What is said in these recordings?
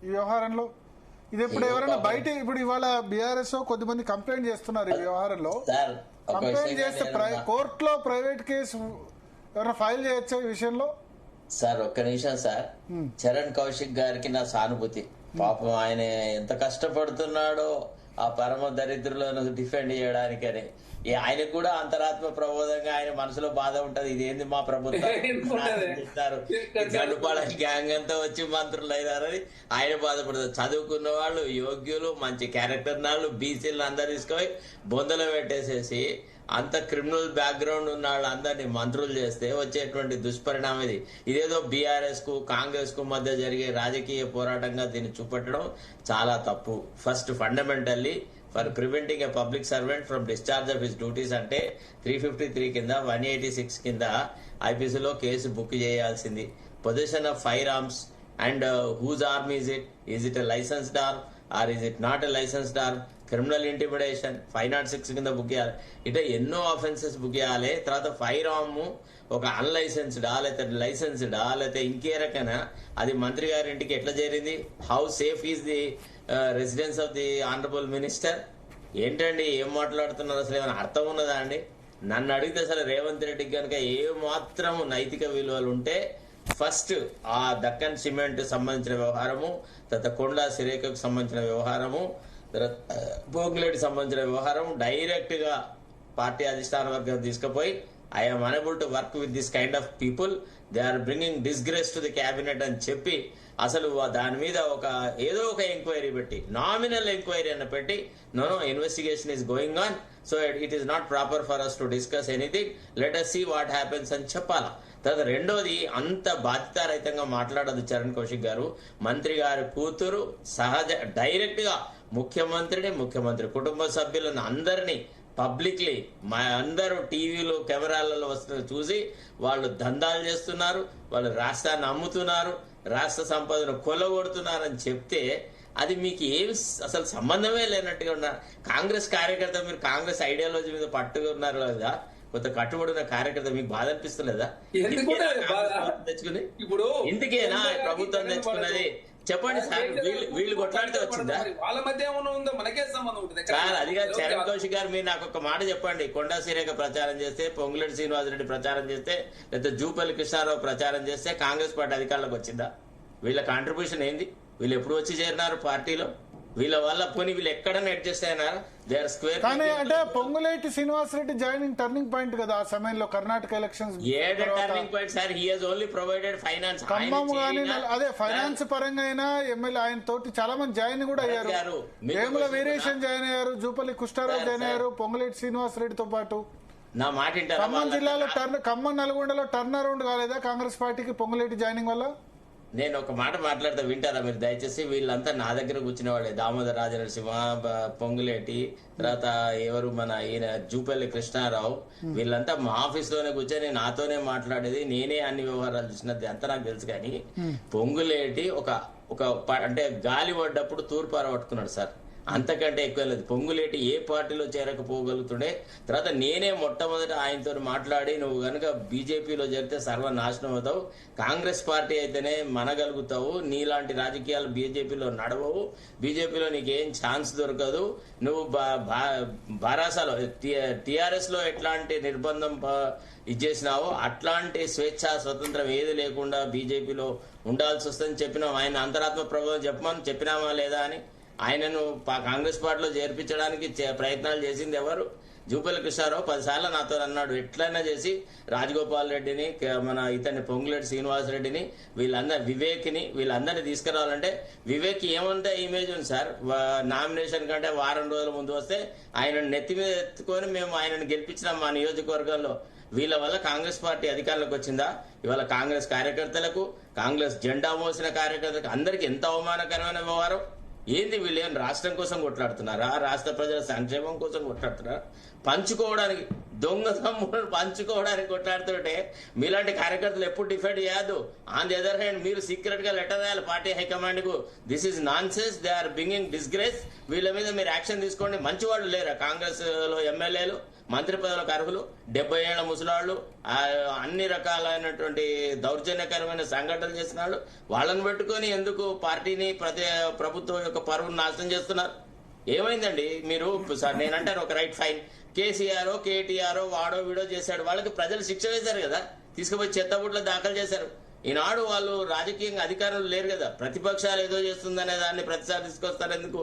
ఈ వ్యవహారంలో? ఇది ఇప్పుడు ఎవరైనా బయట ఇప్పుడు ఇవాళ బీఆర్ఎస్ కొద్దిమంది కంప్లైంట్ చేస్తున్నారు ఈ వ్యవహారంలో. కంప్లైంట్ చేస్తే కోర్టులో ప్రైవేట్ కేసు ఎవరైనా ఫైల్ చేయొచ్చా ఈ విషయంలో? సార్ ఒక్క నిమిషం సార్. చరణ్ కౌశిక్ గారికి నా సానుభూతి. పాపం ఆయన ఎంత కష్టపడుతున్నాడో ఆ పరమ దరిద్రులను డిఫెండ్ చేయడానికని. ఆయనకు కూడా అంతరాత్మ ప్రబోధంగా ఆయన మనసులో బాధ ఉంటది, ఇదేంది మా ప్రభుత్వం గడుపాల గ్యాంగ్ అంతా వచ్చి మంత్రులు అయినారని ఆయన బాధపడతారు. చదువుకున్న వాళ్ళు, యోగ్యులు, మంచి క్యారెక్టర్ నాళ్ళు, బీసీలను అందరు తీసుకొని బొందలో పెట్టేసేసి అంత క్రిమినల్ బ్యాక్గ్రౌండ్ ఉన్న వాళ్ళందరినీ మంత్రులు చేస్తే వచ్చేటువంటి దుష్పరిణామం ఇది. ఇదేదో బీఆర్ఎస్ కు కాంగ్రెస్ కు మధ్య జరిగే రాజకీయ పోరాటంగా దీన్ని చూపెట్టడం చాలా తప్పు. First fundamentally for preventing a public servant from discharge of his duties అంటే 353 కింద 186 కింద ఐపీసీలో కేసు బుక్ చేయాల్సింది. Possession of firearms and whose arm is it a licensed arm or is it not a licensed arm, criminal intimidation 506 కింద book చేయాలి. ఇట్లా ఎన్నో offences book చేయాలి. తర్వాత ఫైర్ ఆర్మ్ ఒక అన్లైసెన్స్డా లేకపోతే లైసెన్స్డా లేకపోతే ఇంకే రకైనా అది మంత్రి గారి ఇంటికి ఎట్లా చేరింది? How safe is the residence of the honourable minister? ఏంటండి ఏం మాట్లాడుతున్నారు? అసలు ఏమైనా అర్థం ఉన్నదా అండి? నన్ను అడిగితే అసలు రేవంత్ రెడ్డికి కనుక ఏ మాత్రం నైతిక విలువలు ఉంటే ఫస్ట్ ఆ దక్కన్ సిమెంట్ సంబంధించిన వ్యవహారము, తర్వాత కొండా సిరేకకు సంబంధించిన వ్యవహారము, తర్వాత పోంగులేటికి సంబంధించిన వ్యవహారం డైరెక్ట్ గా పార్టీ అధిష్టాన వర్గం తీసుకుపోయి I'm unable to work with this kind of people, they are bringing disgrace to the cabinet అని చెప్పి అసలు దాని మీద ఏదో ఒక ఎంక్వైరీ పెట్టి, నామినల్ ఎంక్వైరీ అని పెట్టి, no investigation is going on, so it is not proper for us to discuss anything, let us see what happens అని చెప్పాలా. తర్వాత రెండోది, అంత బాధ్యతారహితంగా మాట్లాడదు చరణ్ కౌశిక్ గారు. మంత్రి గారి కూతురు సహజ డైరెక్ట్ గా ముఖ్యమంత్రి కుటుంబ సభ్యులను అందరినీ పబ్లిక్లీ మా అందరూ టీవీలో కెమెరాలలో వస్తున్న చూసి వాళ్ళు దందాలు చేస్తున్నారు, వాళ్ళు రాష్ట్రాన్ని అమ్ముతున్నారు, రాష్ట్ర సంపదను కొల్లగొడుతున్నారని చెప్తే అది మీకు ఏమి అసలు సంబంధమే లేనట్టుగా ఉన్నారు. కాంగ్రెస్ కార్యకర్త, మీరు కాంగ్రెస్ ఐడియాలజీ మీద పట్టుగా ఉన్నారు కదా, కొంత కట్టుబడిన కార్యకర్త, మీకు బాధ అనిపిస్తలేదా? తెచ్చుకుని ఇప్పుడు ఇందుకేనా ప్రభుత్వం తెచ్చుకున్నది? చెప్పండి సార్, వీళ్ళు కొట్లాడితే వచ్చిందా? వాళ్ళ మధ్య ఉందో మనకే సంబంధం ఉంటుంది సార్. అదిగా చరణ్ కౌశిక్ గారు, మీరు నాకు ఒక మాట చెప్పండి. కొండా సిరేఖ ప్రచారం చేస్తే, పొంగులేటి శ్రీనివాసరెడ్డి ప్రచారం చేస్తే, లేదా జూపల్లి కృష్ణారావు ప్రచారం చేస్తే కాంగ్రెస్ పార్టీ అధికారంలోకి వచ్చిందా? వీళ్ళ కాంట్రిబ్యూషన్ ఏంది? వీళ్ళు ఎప్పుడు వచ్చి చేరినారు పార్టీలో? వీళ్ళ వల్ల పోనీ వీళ్ళు ఎక్కడన్నా అడ్జస్ట్ అయినారా? They are square. కానీ అంటే Ponguleti Srinivasa Reddy joining turning point కదా ఆ సమయంలో Karnataka elections. Turning point sir, he has only provided finance. Khammam గానీ అదే ఫైనాన్స్ పరంగా అయినా ఎమ్మెల్యే ఆయన తోటి చాలా మంది జాయిన్ కూడా అయ్యారు. వేముల వీరేశన్ జాయిన్ అయ్యారు, జూపల్లి కృష్ణారావు జాయిన్ అయ్యారు, పొంగులేటి శ్రీనివాసరెడ్డితో పాటు. నా మాట ఖమ్మం జిల్లాలో ఖమ్మం నల్గొండలో టర్న్ అరౌండ్ కాలేదా కాంగ్రెస్ పార్టీకి పొంగులేటి జాయినింగ్ వల్ల? నేను ఒక మాట మాట్లాడతా, వింటారా మీరు దయచేసి? వీళ్ళంతా నా దగ్గర కూర్చునే వాళ్ళే. దామోదర్ రాజనరసింహ, పొంగులేటి, తర్వాత ఎవరు మన ఈయన జూపల్లి కృష్ణారావు, వీళ్ళంతా మా ఆఫీస్ లోనే కూర్చొని నాతోనే మాట్లాడేది, నేనే అన్ని వ్యవహారాలు చూసినది అంతా నాకు తెలుసు. కానీ పొంగులేటి అంటే గాలి పడ్డప్పుడు తూర్పు పట్టుకున్నాడు సార్, అంతకంటే ఎక్కువ లేదు. పొంగులేటి ఏ పార్టీలో చేరకపోగలుగుతుండే. తర్వాత నేనే మొట్టమొదట ఆయనతో మాట్లాడి, నువ్వు కనుక బీజేపీలో చేరితే సర్వనాశనం అవుతావు, కాంగ్రెస్ పార్టీ అయితేనే మనగలుగుతావు, నీలాంటి రాజకీయాలు బీజేపీలో నడవవు, బీజేపీలో నీకేం ఛాన్స్ దొరకదు, నువ్వు బారాసాలో టీఆర్ఎస్ లో ఎట్లాంటి నిర్బంధం ఇచ్చేసినావో అట్లాంటి స్వేచ్ఛ స్వతంత్రం ఏది లేకుండా బీజేపీలో ఉండాల్సి వస్తుందని చెప్పినాం. ఆయన అంతరాత్మ ప్రభావం చెప్పమని చెప్పినామా లేదా అని. ఆయనను కాంగ్రెస్ పార్టీలో చేర్పించడానికి ప్రయత్నాలు చేసింది ఎవరు? జూపల్లి కృష్ణారావు 10 సార్లు నాతో అన్నాడు, ఎట్లయినా చేసి రాజగోపాల్ రెడ్డిని, మన ఇతన్ని పొంగులేటి శ్రీనివాసరెడ్డిని, వివేక్ని, వీళ్ళందరినీ తీసుకురావాలంటే వివేక్ ఏమంటే ఇమేజ్ ఉంది సార్. నామినేషన్ కంటే వారం రోజుల ముందు వస్తే ఆయనను నెత్తి మీద ఎత్తుకొని మేము ఆయనను గెలిపించినాం మా నియోజకవర్గంలో. వీళ్ళ వల్ల కాంగ్రెస్ పార్టీ అధికారంలోకి వచ్చిందా? ఇవాళ కాంగ్రెస్ కార్యకర్తలకు, కాంగ్రెస్ జెండా మోసిన కార్యకర్తలకు అందరికి ఎంత అవమానకరమైన వ్యవహారం ఏంది? వీళ్ళు ఏం రాష్ట్రం కోసం కొట్లాడుతున్నారా? రాష్ట్ర ప్రజల సంక్షేమం కోసం కొట్లాడుతున్నారా? పంచుకోవడానికి, దొంగ తమ్ముడు పంచుకోవడానికి కొట్లాడుతుంటే మీలాంటి కార్యకర్తలు ఎప్పుడు డిఫెండ్ చేయద్దు. ఆన్ ది అదర్ హ్యాండ్ మీరు సీక్రెట్ గా లెటర్ రాయాలి పార్టీ హైకమాండ్ కు, this is nonsense, they are bringing disgrace, వీళ్ళ మీద మీరు యాక్షన్ తీసుకోండి. మంచి వాళ్ళు లేరా కాంగ్రెస్ లో ఎమ్మెల్యేలు? మంత్రి పదవులకు అర్హులు 70 ఏళ్ల ముసలాళ్ళు, అన్ని రకాలైనటువంటి దౌర్జన్యకరమైన సంఘటనలు చేసిన వాళ్ళు, వాళ్ళని పెట్టుకొని ఎందుకు పార్టీని ప్రభుత్వం యొక్క పరువును నాశనం చేస్తున్నారు? ఏమైందండి? మీరు సార్ నేనంటాను ఒక రైట్ ఫైన్, కేసీఆర్ కేటీఆర్ వాడో వీడో చేశాడు, వాళ్ళకి ప్రజలు శిక్ష వేశారు కదా, తీసుకుపోయి చెత్తబుట్లో దాఖలు చేశారు. ఈనాడు వాళ్ళు రాజకీయంగా అధికారులు లేరు కదా, ప్రతిపక్షాలు ఏదో చేస్తుందనే దాన్ని ప్రతిసారి తీసుకొస్తారు ఎందుకు?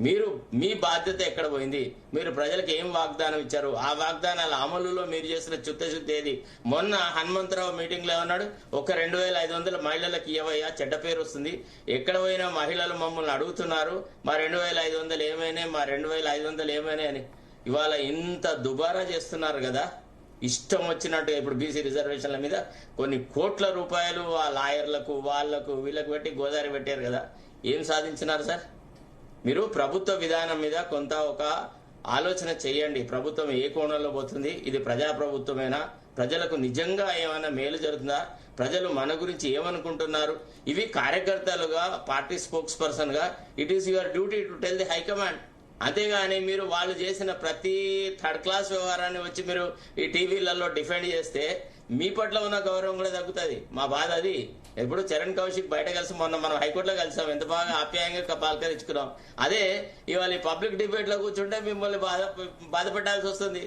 మీరు మీ బాధ్యత ఎక్కడ పోయింది? మీరు ప్రజలకు ఏం వాగ్దానం ఇచ్చారు? ఆ వాగ్దానాల అమలులో మీరు చేసిన చిత్తశుద్ధి ఏది? మొన్న హనుమంతరావు మీటింగ్ లో ఏమన్నాడు, ఒక 2500 మహిళలకు ఇవ్వయ్యా, చెడ్డ పేరు వస్తుంది. ఎక్కడ పోయినా మహిళలు మమ్మల్ని అడుగుతున్నారు, మా 2500 ఏమైనాయి, మా 2500 ఏమైనాయి అని. ఇవాళ ఇంత దుబారా చేస్తున్నారు కదా, ఇష్టం వచ్చినట్టు. ఇప్పుడు బీసీ రిజర్వేషన్ల మీద కొన్ని కోట్ల రూపాయలు ఆ లాయర్లకు వాళ్లకు వీళ్ళకు పెట్టి గోదావరి పెట్టారు కదా, ఏం సాధించినారు సార్? మీరు ప్రభుత్వ విధానం మీద కొంత ఒక ఆలోచన చేయండి. ప్రభుత్వం ఏ కోణంలో పోతుంది? ఇది ప్రజాప్రభుత్వమేనా? ప్రజలకు నిజంగా ఏమైనా మేలు జరుగుతుందా? ప్రజలు మన గురించి ఏమనుకుంటున్నారు? ఇవి కార్యకర్తలుగా, పార్టీ స్పోక్స్ పర్సన్ గా it is your duty to tell the high command. అంతేగాని మీరు వాళ్ళు చేసిన ప్రతి థర్డ్ క్లాస్ వ్యవహారాన్ని వచ్చి మీరు ఈ టీవీలలో డిఫెండ్ చేస్తే మీ పట్ల ఉన్న గౌరవం కూడా తగ్గుతుంది. మా బాధ అది. ఎప్పుడు చరణ్ కౌశిక్ బయట కలిసి మొన్న మనం హైకోర్టులో కలిసాం, ఎంత బాగా ఆప్యాయంగా పలకరించుకున్నాం. అదే ఇవాళ ఈ పబ్లిక్ డిబేట్ లో కూర్చుంటే మిమ్మల్ని బాధపెట్టాల్సి వస్తుంది.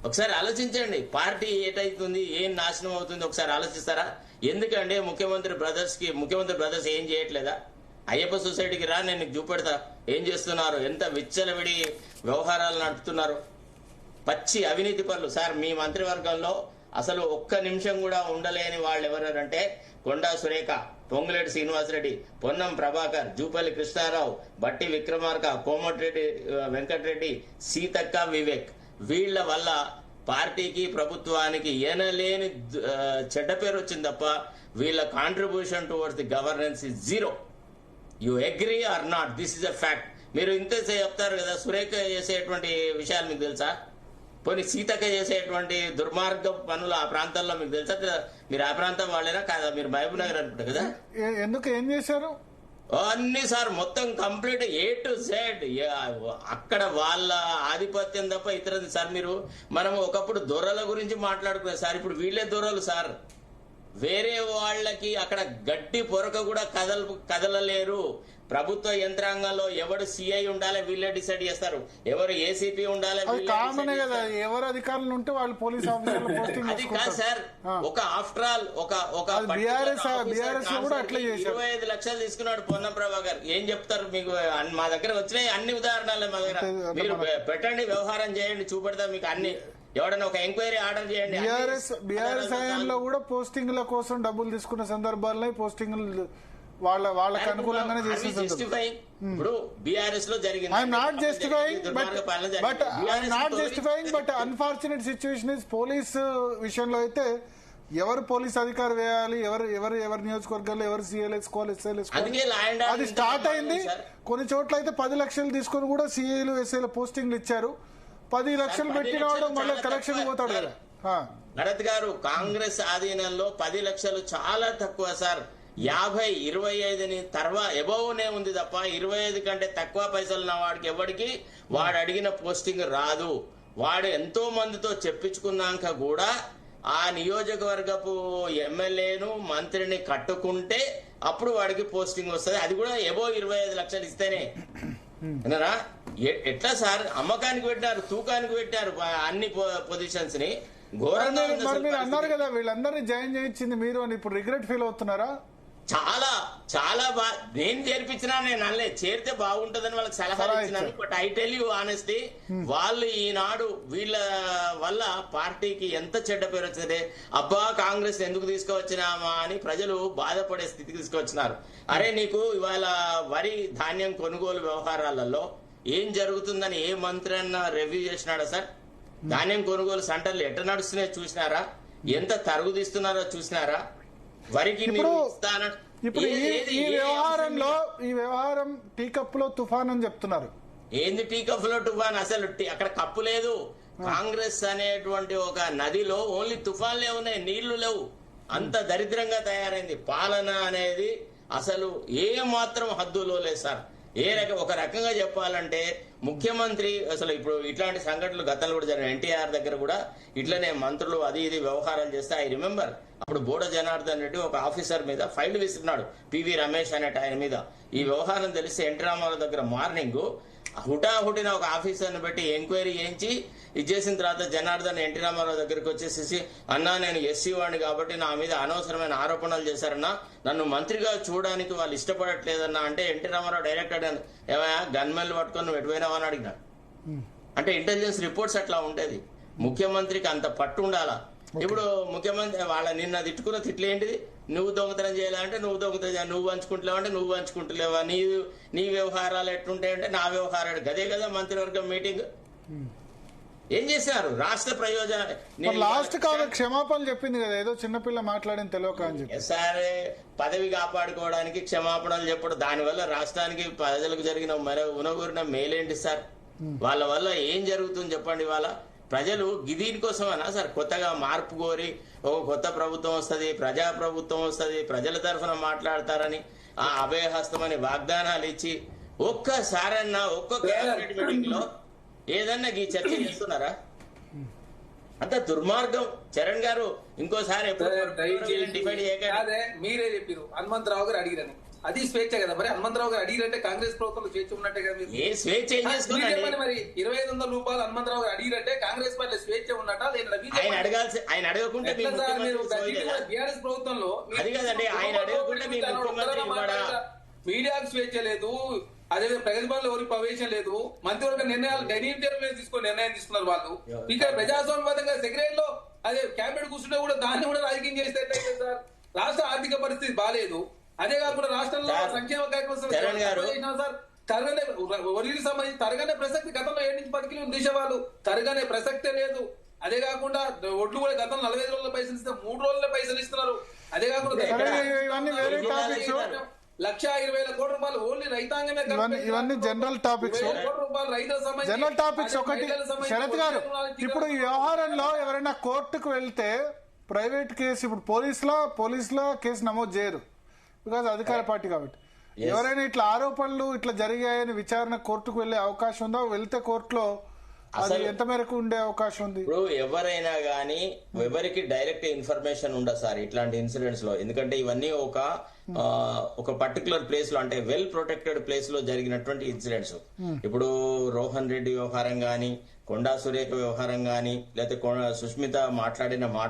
ఒకసారి ఆలోచించండి, పార్టీ ఏటైతుంది, ఏం నాశనం అవుతుంది ఒకసారి ఆలోచిస్తారా? ఎందుకంటే ముఖ్యమంత్రి బ్రదర్స్ ఏం చేయట్లేదా? అయ్యప్ప సొసైటీకి రా, నేను నీకు చూపెడతా ఏం చేస్తున్నారు, ఎంత విచ్చలవిడి వ్యవహారాలు నడుపుతున్నారు. పచ్చి అవినీతి పనులు. సార్ మీ మంత్రివర్గంలో అసలు ఒక్క నిమిషం కూడా ఉండలేని వాళ్ళు ఎవరంటే కొండా సురేఖ, పొంగులేటి శ్రీనివాసరెడ్డి, పొన్నం ప్రభాకర్, జూపల్లి కృష్ణారావు, బట్టి విక్రమార్క, కోమటిరెడ్డి వెంకటరెడ్డి, సీతక్క, వివేక్. వీళ్ల వల్ల పార్టీకి ప్రభుత్వానికి ఏనలేని చెడ్డ పేరు వచ్చింది తప్ప వీళ్ళ contribution towards the governance is zero. You agree or not, this is a fact. మీరు ఇంత చెప్తారు కదా, సురేఖ చేసేటువంటి విషయాలు మీకు తెలుసా? పోనీ సీతక్క చేసేటువంటి దుర్మార్గ పనులు ఆ ప్రాంతాల్లో మీకు తెలుసా? మీరు ఆ ప్రాంతం వాళ్ళేనా కాదా? మీరు మహబూబ్ నగర్ అనుకుంటా కదా. ఎందుకు ఏం చేశారు అన్ని సార్ మొత్తం కంప్లీట్ A to Z అక్కడ వాళ్ళ ఆధిపత్యం తప్ప ఇతరది సార్. మనం ఒకప్పుడు దొరల గురించి మాట్లాడుకున్నాం సార్, ఇప్పుడు వీళ్ళే దొరలు సార్. వేరే వాళ్ళకి అక్కడ గడ్డి పొరక కూడా కదలలేరు. ప్రభుత్వ యంత్రాంగంలో ఎవరు సిఐ ఉండాలి వీళ్ళే డిసైడ్ చేస్తారు, ఎవరు ఏసీపీ ఉండాలి. కామనే కదా, ఎవరు అధికారులు ఉంటే వాళ్ళు పోలీస్ ఆఫీసర్లు పోస్టింగ్. అది కాదు సార్, ఒక ఆఫ్టర్ ఆల్ ఒక బీఆర్ఎస్ కూడా అట్లా చేశారు. 25 లక్షలు తీసుకున్నాడు పొన్నం ప్రభాకర్. ఏం చెప్తారు మీకు? మా దగ్గర వచ్చినాయి అన్ని ఉదాహరణలు. మా దగ్గర మీరు పెట్టండి, వ్యవహారం చేయండి, చూపెడతా మీకు అన్ని. ఎవడన్నా ఒక ఎంక్వైరీ ఆర్డర్ చేయండి. బీఆర్ఎస్ హయాంలో కూడా పోస్టింగ్ల కోసం డబ్బులు తీసుకున్న సందర్భాల్లో పోస్టింగ్లు వాళ్ళకి అనుకూలంగానే చేసిన. ఇప్పుడు బీఆర్ఎస్ లో జరిగింది. I'm not justifying, but unfortunate situation is police విషయంలో అయితే ఎవరు పోలీస్ అధికారి వేయాలి, ఎవరి నియోజకవర్గాల్లో ఎవరు సీఏలు వేసుకోవాలి, ఎస్ఐలు వేసుకోవాలి, అది స్టార్ట్ అయింది. కొన్ని చోట్ల అయితే 10 లక్షలు తీసుకుని కూడా సీఏలు ఎస్ఐలు పోస్టింగ్లు ఇచ్చారు. 10 లక్షలు పెట్టిన వాడు మళ్ళీ కలెక్షన్ పోతాడు కదా. భరత్ గారు, కాంగ్రెస్ ఆధీనంలో 10 లక్షలు చాలా తక్కువ సార్. 50, 25 తర్వాత ఎబోవ్నే ఉంది తప్ప 25 కంటే తక్కువ పైసలు ఉన్న వాడికి ఎవడికి వాడు అడిగిన పోస్టింగ్ రాదు. వాడు ఎంతో మందితో చెప్పించుకున్నాక కూడా ఆ నియోజకవర్గపు ఎమ్మెల్యేను మంత్రిని కట్టుకుంటే అప్పుడు వాడికి పోస్టింగ్ వస్తుంది. అది కూడా ఎబోవ్ 25 లక్షలు ఇస్తేనే. విన్నారా? ఎట్లా సార్? అమ్మకానికి పెట్టారు, తూకానికి పెట్టారు అన్ని పొజిషన్స్ ని. ఘోరంగా మీరు అన్నారు కదా వీళ్ళందరినీ జాయిన్ చేయించింది మీరు అని, ఇప్పుడు రిగ్రెట్ ఫీల్ అవుతున్నారా? చాలా బాగా నేను చేర్పించినా, నేను అల్లే చేరితే బాగుంటదని వాళ్ళకి సలహా ఇచ్చినాను. But I tell you honestly, వాళ్ళు ఈనాడు వీళ్ళ వల్ల పార్టీకి ఎంత చెడ్డ పేరు వచ్చింది. అబ్బా కాంగ్రెస్ ఎందుకు తీసుకువచ్చినామా అని ప్రజలు బాధపడే స్థితికి తీసుకొచ్చినారు. అరే నీకు ఇవాళ వరి ధాన్యం కొనుగోలు వ్యవహారాలలో ఏం జరుగుతుందని ఏ మంత్రి అన్న రివ్యూ చేసినాడా సార్? ధాన్యం కొనుగోలు సెంటర్లు ఎట్లా నడుస్తున్నాయో చూసినారా? ఎంత తరుగు తీస్తున్నారో చూసినారా? వరికి ఇప్పుడు ఈ వ్యవహారం టీ కప్ లో తుఫాన్ అని చెప్తున్నారు. ఏంది టీ కప్ లో తుఫాన్? అసలు అక్కడ కప్పు లేదు. కాంగ్రెస్ అనేటువంటి ఒక నదిలో ఓన్లీ తుఫాన్లే ఉన్నాయి, నీళ్లు లేవు. అంత దరిద్రంగా తయారైంది. పాలన అనేది అసలు ఏ మాత్రం హద్దులో లేదు సార్. ఒక రకంగా చెప్పాలంటే ముఖ్యమంత్రి అసలు ఇప్పుడు ఇట్లాంటి సంఘటనలు గతంలో కూడా జరిగిన ఎన్టీఆర్ దగ్గర కూడా ఇట్లనే మంత్రులు అది ఇది వ్యవహారాలు చేస్తే ఐ రిమెంబర్ అప్పుడు బోడ జనార్దన్ రెడ్డి ఒక ఆఫీసర్ మీద ఫైల్ విస్తున్నాడు పివి రమేష్ అనేట ఆయన మీద. ఈ వ్యవహారం తెలిస్తే ఎన్టీ రామారావు దగ్గర మార్నింగ్ హుటాహుటిన ఒక ఆఫీసర్ని పెట్టి ఎంక్వైరీ చేయించి ఇది చేసిన తర్వాత జనార్దన్ ఎన్టీ రామారావు దగ్గరికి వచ్చేసేసి అన్నా నేను ఎస్సీ వాడిని కాబట్టి నా మీద అనవసరమైన ఆరోపణలు చేశారన్నా, నన్ను మంత్రిగా చూడడానికి వాళ్ళు ఇష్టపడట్లేదన్నా అంటే ఎన్టీ రామారావు డైరెక్ట్ అడిగాను ఏమయ్యా గన్మెన్లు పట్టుకొని నువ్వు ఎటుపోయినావని అడిగినాడు. అంటే ఇంటెలిజెన్స్ రిపోర్ట్స్ అట్లా ఉండేది. ముఖ్యమంత్రికి అంత పట్టు ఉండాలా. ఇప్పుడు ముఖ్యమంత్రి వాళ్ళ నిన్న తిట్టుకున్న తిట్లు ఏంటిది, నువ్వు దొంగతనం చేయాలంటే నువ్వు దొంగతనం, నువ్వు పంచుకుంటలేవు అంటే నువ్వు పంచుకుంటలేవా, నీ వ్యవహారాలు ఎట్లుంటాయంటే నా వ్యవహారాలు. గదే కదా మంత్రివర్గం మీటింగ్. ఏం చేశారు రాష్ట్ర ప్రయోజనం లాస్ట్ కాదు క్షమాపణ చెప్పింది కదా, ఏదో చిన్నపిల్ల మాట్లాడింది తెలియక అని చెప్పి. సరే పదవి కాపాడుకోవడానికి క్షమాపణలు చెప్పడం, దానివల్ల రాష్ట్రానికి ప్రజలకు జరిగిన ఉనగూరిన మేలేంటి సార్? వాళ్ళ వల్ల ఏం జరుగుతుంది చెప్పండి? వాళ్ళ ప్రజలు దీనికోసమన్నా సార్ కొత్తగా మార్పు కోరి ఒక కొత్త ప్రభుత్వం వస్తుంది, ప్రజా ప్రభుత్వం వస్తుంది, ప్రజల తరఫున మాట్లాడతారని ఆ అభయహస్తం అని వాగ్దానాలు ఇచ్చి ఒక్కసారన్నా ఒక్క క్యాబినెట్ మీటింగ్ లో ఏదన్నా ఈ చర్చ చేస్తున్నారా? అంత దుర్మార్గం. చరణ్ గారు ఇంకోసారి మీరే చెప్పారు హనుమంతరావు గారు అడిగిరని, అది స్వేచ్ఛ కదా. మరి హనుమంతరావు గారు అడిగిరంటే కాంగ్రెస్ ప్రభుత్వంలో స్వేచ్ఛ ఉన్నట్టే కదా. మీరు స్వేచ్ఛ మరి 2500 రూపాయలు హనుమంతరావు గారు అడిగిరంటే కాంగ్రెస్ పార్టీ స్వేచ్ఛ ఉన్నట్ట? ఆయన అడగకుంటే బీఆర్ఎస్ ప్రభుత్వంలో అది కదండి, ఆయన అడగకుంటే మీడియాకు స్వేచ్ఛ లేదు, అదే ప్రగతి భవన్లో ఎవరికి ప్రవేశం లేదు, మంత్రివర్గ నిర్ణయాలు డైనింగ్ టేబుల్ మీద తీసుకొని నిర్ణయం తీసుకున్నారు వాళ్ళు. ఇక్కడ ప్రజాస్వామ్యబద్ధంగా సెక్రటరీ లో అదే క్యాబినెట్ కూర్చుంటే కూడా దాన్ని కూడా రాజకీయం చేస్తే సార్. రాష్ట్ర ఆర్థిక పరిస్థితి బాగాలేదు, అదే కాకుండా రాష్ట్రంలో సంక్షేమ కార్యక్రమం సార్ ఒరికి సంబంధించి తరగనే ప్రసక్తి గతంలో 7 నుంచి 10 కిలోలు తీసేవాళ్ళు, తరగనే ప్రసక్తే లేదు. అదే కాకుండా ఒడ్లు కూడా గతంలో 45 రోజుల పైసలు ఇస్తే 3 రోజుల పైసలు ఇస్తున్నారు. అదే కాకుండా 1,20,000 కోట్ల రూపాయలు ఓన్లీ రైతాంగమే. ఇవన్నీ జనరల్ టాపిక్స్. జనరల్ టాపిక్స్ ఒకటి శరత్ గారు, ఇప్పుడు ఈ వ్యవహారంలో ఎవరైనా కోర్టుకు వెళ్తే ప్రైవేట్ కేసు, ఇప్పుడు పోలీసులో కేసు నమోదు చేయరు బికాజ్ అధికార పార్టీ కాబట్టి. ఎవరైనా ఇట్లా ఆరోపణలు ఇట్లా జరిగాయని విచారణ కోర్టుకు వెళ్లే అవకాశం ఉందా? వెళ్తే కోర్టులో అది ఎంత మేరకు ఉండే అవకాశం ఉంది? ఇప్పుడు ఎవరైనా గానీ ఎవరికి డైరెక్ట్ ఇన్ఫర్మేషన్ ఉండదు సార్ ఇట్లాంటి ఇన్సిడెంట్స్ లో. ఎందుకంటే ఇవన్నీ ఒక పర్టికులర్ ప్లేస్ లో, అంటే వెల్ ప్రొటెక్టెడ్ ప్లేస్ లో జరిగినటువంటి ఇన్సిడెంట్స్. ఇప్పుడు రోహన్ రెడ్డి వ్యవహారం గానీ, కొండా సురేఖ వ్యవహారం గానీ, లేకపోతే సుష్మిత మాట్లాడిన